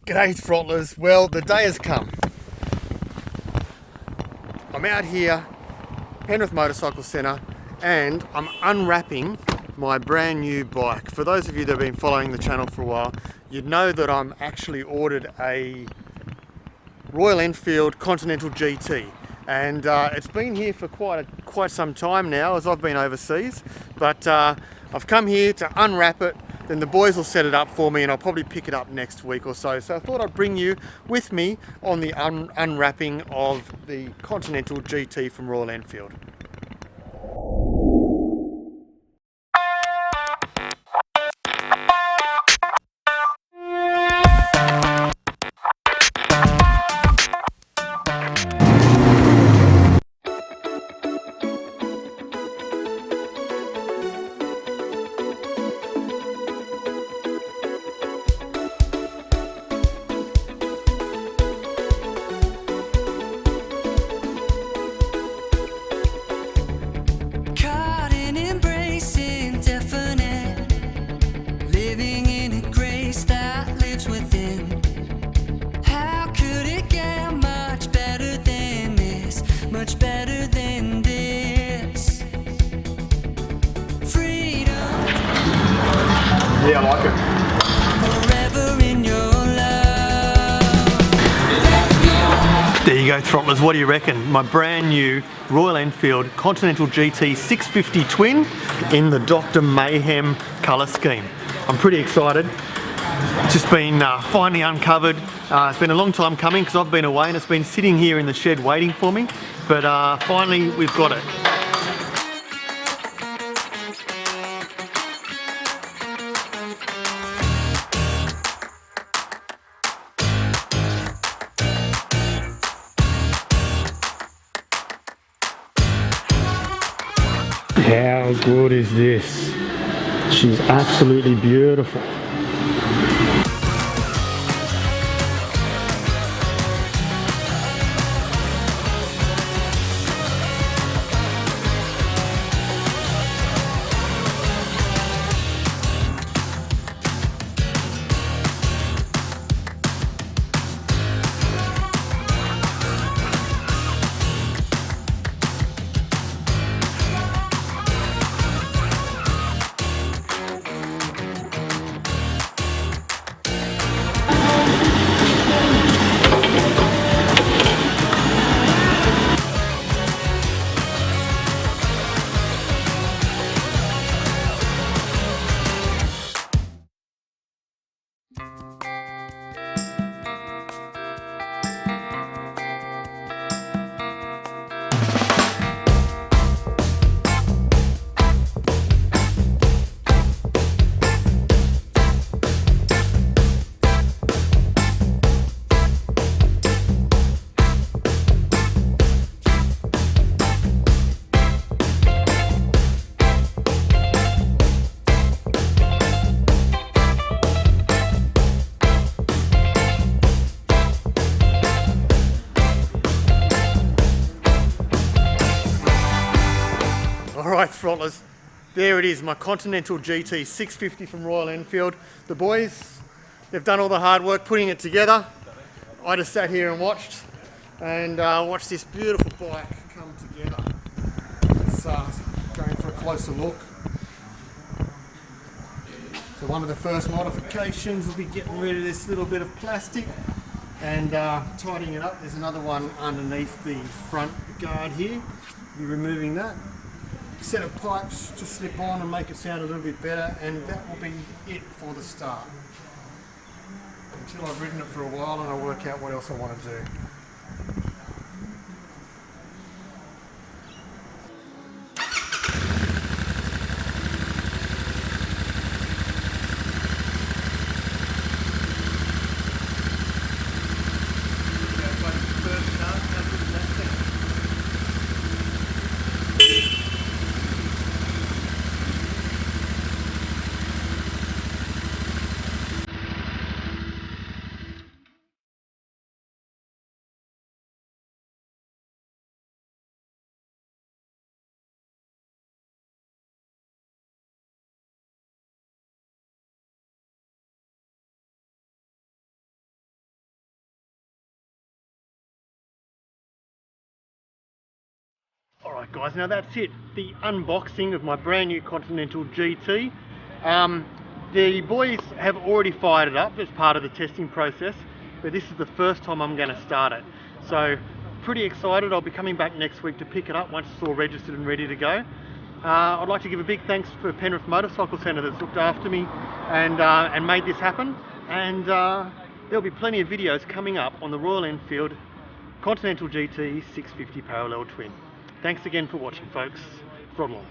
G'day throttlers, well the day has come. I'm out here, Penrith Motorcycle Centre, and I'm unwrapping my brand new bike. For those of you that have been following the channel for a while, you'd know that I'm actually ordered a Royal Enfield Continental GT, and it's been here for quite some time now as I've been overseas, but I've come here to unwrap it. Then the boys will set it up for me and I'll probably pick it up next week or so. So I thought I'd bring you with me on the unwrapping of the Continental GT from Royal Enfield. Much better than this. Freedom. Yeah, I like it. Forever in your love. There you go, throttlers. What do you reckon? My brand new Royal Enfield Continental GT 650 twin in the Dr. Mayhem colour scheme. I'm pretty excited. It's just been finally uncovered. It's been a long time coming because I've been away and it's been sitting here in the shed waiting for me. But finally we've got it. How good is this? She's absolutely beautiful. Alright throttlers, there it is, my Continental GT 650 from Royal Enfield. The boys, they've done all the hard work putting it together. I just sat here and watched watched this beautiful bike come together. Let's going for a closer look. So one of the first modifications will be getting rid of this little bit of plastic and tidying it up. There's another one underneath the front guard here. Be removing that. Set of pipes to slip on and make it sound a little bit better, and that will be it for the start. Until I've ridden it for a while and I work out what else I want to do. Alright guys, now that's it. The unboxing of my brand new Continental GT. The boys have already fired it up as part of the testing process, but this is the first time I'm going to start it. So pretty excited. I'll be coming back next week to pick it up once it's all registered and ready to go. I'd like to give a big thanks for Penrith Motorcycle Centre that's looked after me and made this happen. And there'll be plenty of videos coming up on the Royal Enfield Continental GT 650 Parallel Twin. Thanks again for watching, folks. Throttle on.